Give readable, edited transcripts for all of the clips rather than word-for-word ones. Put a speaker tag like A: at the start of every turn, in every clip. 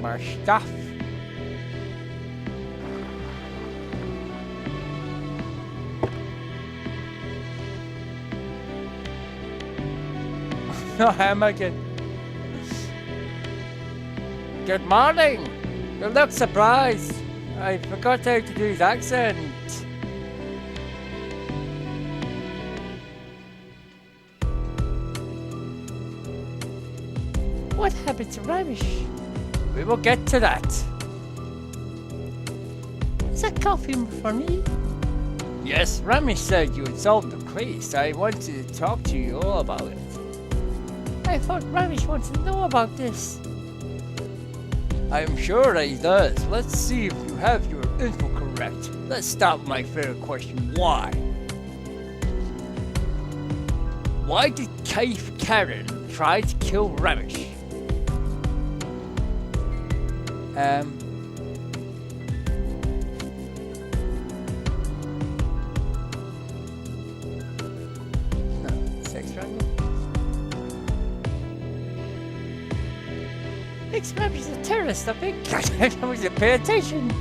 A: more stuff. No, am I good? Good morning! You look surprised. I forgot how to do his accent. What happened to Ravish? We will get to that. Is that coffee for me? Yes, Ramesh said you had solved the case. I wanted to talk to you all about it. I thought Ramesh wanted to know about this. I'm sure he does. Let's see if you have your info correct. Let's start with my favorite question. Why? Why did Kaif Karen try to kill Ramesh? Sex triangle? Thinks Ramesh is a terrorist, I think. I wasn't paying attention.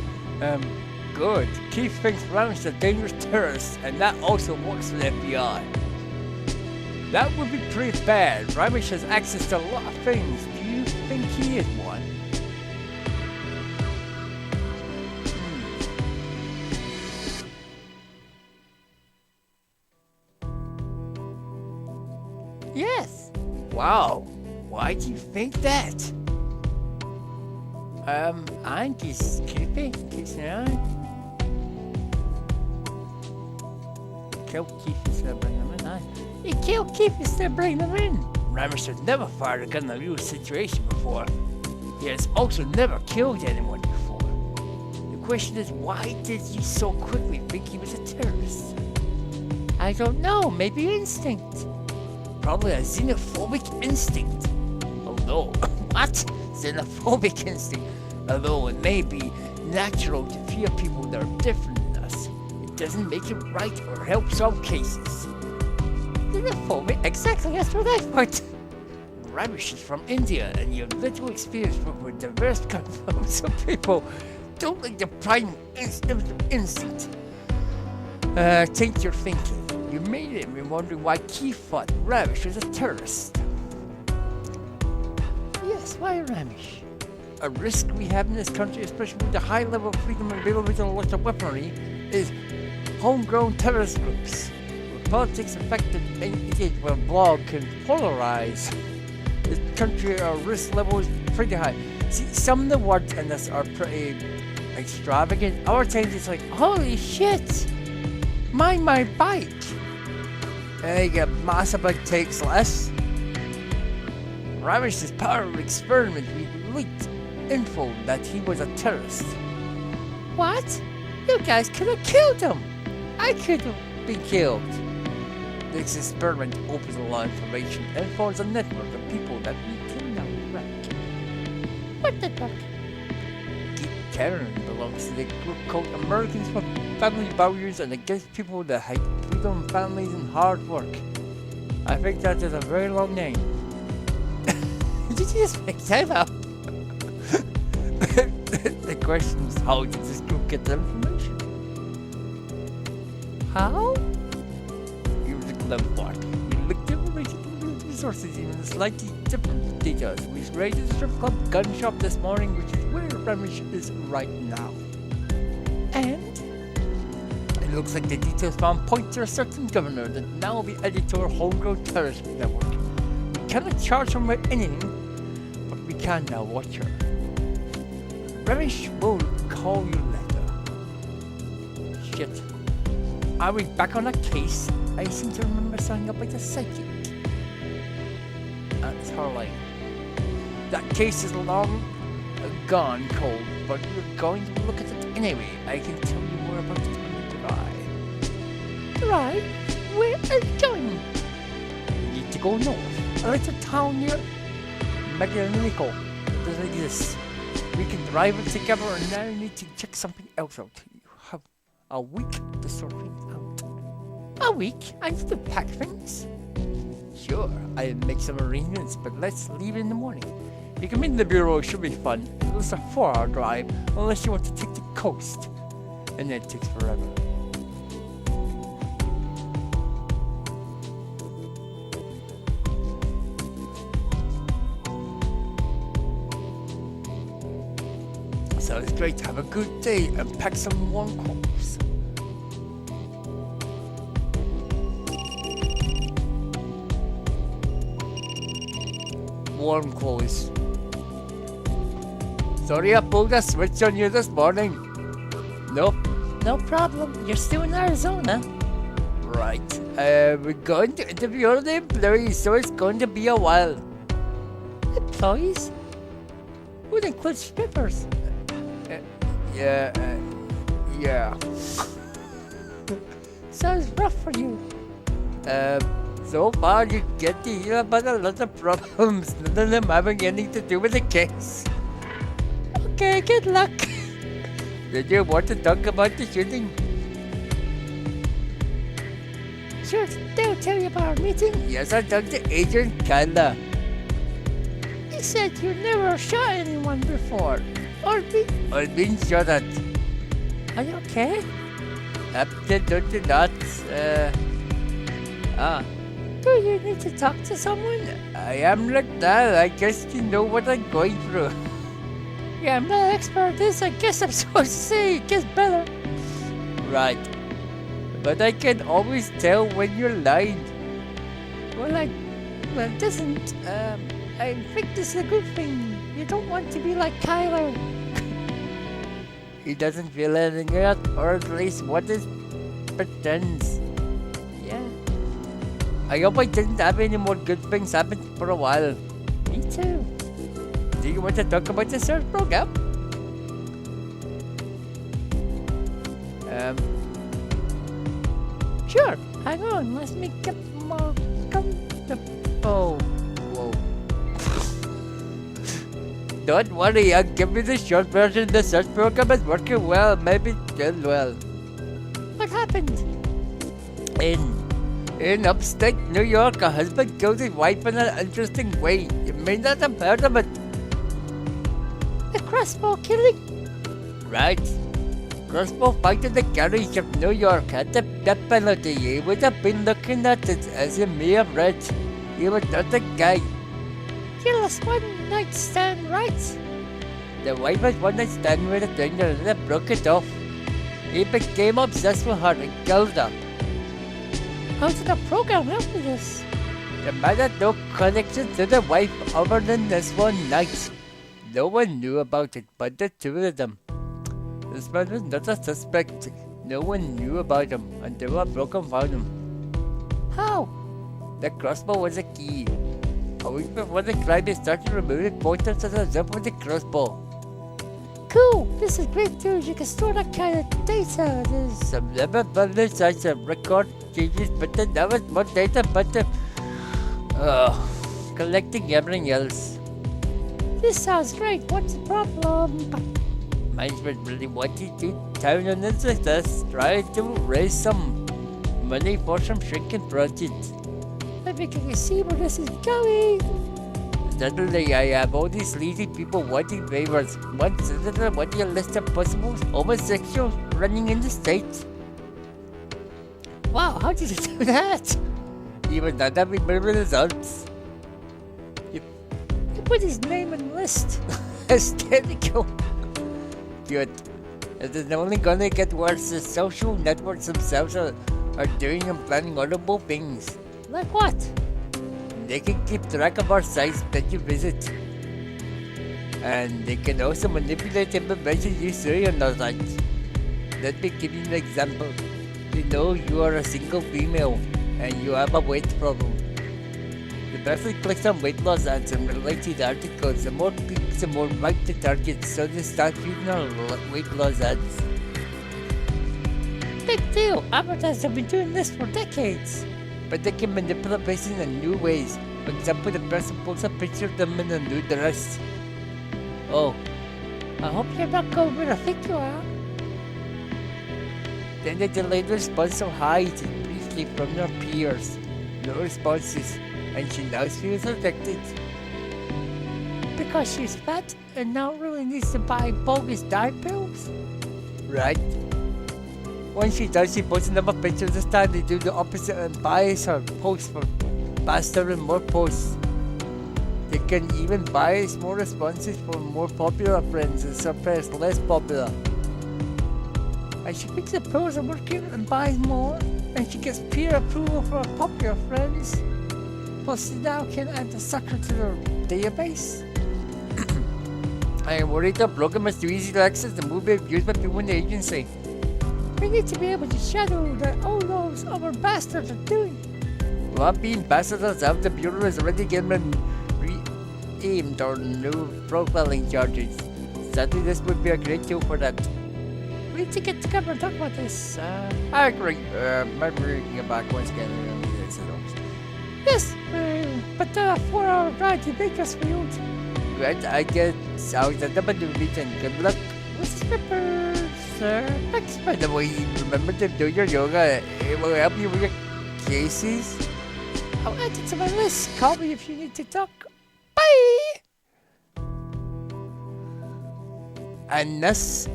A: Good. Keith thinks Ramesh is a dangerous terrorist, and that also works for the FBI. That would be pretty bad. Ramesh has access to a lot of things. Do you think he is one? Yes. Wow. Why do you think that? I just creepy. Keeps an eye. Kill Keith instead of bring them in. He killed Keith instead of bring them in. Ramesh has never fired a gun in a real situation before. He has also never killed anyone before. The question is, why did you so quickly think he was a terrorist? I don't know. Maybe instinct. Probably a xenophobic instinct. Although, what? Xenophobic instinct. Although it may be natural to fear people that are different than us, it doesn't make it right or help solve cases. Xenophobic? Exactly, that's what I thought. Ramesh is from India, and you have little experience with diverse groups of people. Don't like the prime instinct. Think you're thinking. You made it me wondering why Keith thought Ramesh was a terrorist. Yes, why Ramesh? A risk we have in this country, especially with the high level of freedom and availability of electric weaponry, is homegrown terrorist groups. With politics affected where a blog can polarize, this country, our risk level is pretty high. See, some of the words in this are pretty extravagant. Other times it's like, holy shit! Mind my bike! And you get massive takes less. Ramesh is part of an experiment. We leaked info that he was a terrorist. What? You guys could have killed him. I could have been killed. This experiment opens a lot of information and forms a network of people that we can now track. What network? Geek Karen belongs to the group called Americans for Family Values and Against People that hate freedom, families, and hard work. I think that is a very long name. Did you just make that up? The question is, how did this group get the information? How? You look clever part. You look information from resources, even slightly different details. We raided the strip club gun shop this morning, which is where Ramesh is right now. And? It looks like the details found point to a certain governor that now will be added to our homegrown terrorist network. We cannot charge him with anything, but we can now watch her. Ramesh will call you later. Shit. Are we back on that case? I seem to remember signing up like a psychic. That's her line. That case is long gone cold, but we're going to look at it anyway. I can tell you more about it on the drive. Drive? Where are you going? We need to go north. A little town near Magalinico. It doesn't exist. We can drive it together, and now you need to check something else out. You have a week to sort things out. A week? I need to pack things? Sure, I'll make some arrangements, but let's leave in the morning. You can meet in the bureau, it should be fun. It's a 4-hour drive, unless you want to take the coast. And that takes forever. So it's great to have a good day and pack some warm clothes. Warm clothes. Sorry I pulled a switch on you this morning. Nope. No problem. You're still in Arizona. Right. We're going to interview all the employees, so it's going to be a while. Employees? Would include strippers. Yeah. Sounds rough for you. So far you get to hear about a lot of problems, none of them having anything to do with the case. Okay, good luck. Did you want to talk about the shooting? Sure, they'll tell you about our meeting. Yes, I talked to Agent Kyla. He said you never shot anyone before. Or been shot at. Are you okay? Absolutely not. Do you need to talk to someone? I am like that. I guess you know what I'm going through. Yeah, I'm not an expert at this. I guess I'm supposed to say it gets better. Right. But I can always tell when you're lying. Well, it doesn't. I think this is a good thing. You don't want to be like Kyler. He doesn't feel anything yet, or at least what is pretends. Yeah. I hope I didn't have any more good things happen for a while. Me too. Do you want to talk about the search program? Sure. Hang on. Let me get more comfortable. Whoa. Don't worry, I'll give you the short version. The search program is working well, maybe still well. What happened? In upstate New York, a husband killed his wife in an interesting way. You may not have heard of it. The crossbow killing? Right. Crossbow fight in the garage of New York had the death penalty. He would have been looking at it as you may have read. He was not a guy. Kill us one night stand, right? The wife had one night stand with a stranger and they broke it off. He became obsessed with her and killed her. How did the program help with this? The man had no connection to the wife other than this one night. No one knew about it but the two of them. This man was not a suspect. No one knew about him until a broker found him. How? The crossbow was a key. A week before the crime, they started removing pointers as a result of the crossbow. Cool! This is great news. You can store that kind of data. There's some never published sites of record changes, but then that was more data, but collecting everything else. This sounds great. What's the problem? Management really wanted to town on this success, trying to raise some money for some shrinking project. I think I can see where this is going. Suddenly, I have all these sleazy people wanting favors. One senator wanting a list of possible homosexuals running in the state. Wow, how did you do that? Even not having better results. You put his name on the list. Hysterical. Good. It is only gonna get worse. The social networks themselves are doing and planning horrible things. Like what? They can keep track of our sites that you visit. And they can also manipulate information you see on our sites. Let me give you an example. They know you are a single female and you have a weight problem. The person clicks on weight loss ads and related articles. The more clicks, the more right to target, so they start feeding on weight loss ads. Big deal! Advertisers have been doing this for decades. But they can manipulate patients in new ways. For example, the person pulls a picture of them in a new dress. Oh, I hope you're not going where I think you are. Then they delayed the response so hides it briefly from their peers. No responses, and she now feels rejected. because she's fat and now really needs to buy bogus diet pills. Right. When she does, she posts another picture. This time they do the opposite and buys her posts for faster and more posts. They can even buy us more responses for more popular friends and suppress less popular. And she picks the pills and works and buys more. And she gets peer approval for her popular friends. Plus, they now can add the sucker to their database. I am worried the program is too easy to access and will be abused by people in the agency. We need to be able to shadow what all those other bastards are doing. Well, being bastards out, the Bureau has already given re-aimed on new profiling charges. Sadly, this would be a great tool for that. We need to get together and talk about this. I agree. Maybe we can get back once again. Yes, but the 4-hour ride to Bakersfield. Right, I guess I'll never do meeting. Good luck. Whisper, sir. Thanks by the way, remember to do your yoga. It will help you with your cases. I'll add it to my list. Call me if you need to talk. Bye! And this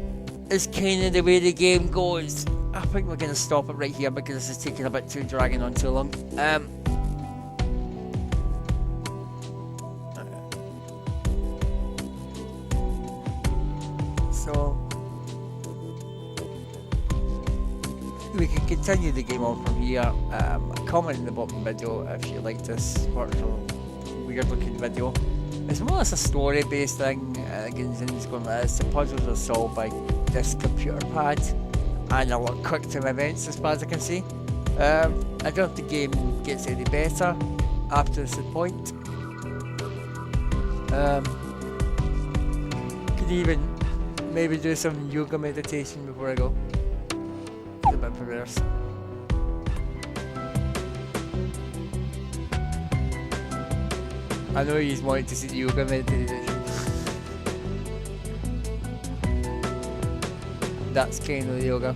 A: is kind of the way the game goes. I think we're going to stop it right here because this is taking a bit too dragging on too long. So we can continue the game on from here. Comment in the bottom video if you like this sort of weird looking video. It's more or less a story based thing. It's going like the puzzles are solved by this computer pad and a lot of quick time events as far as I can see. I don't know if the game gets any better after this point. Could even maybe do some yoga meditation before I go. It's a bit perverse. I know he's wanting to see the yoga meditation. That's kind of the yoga.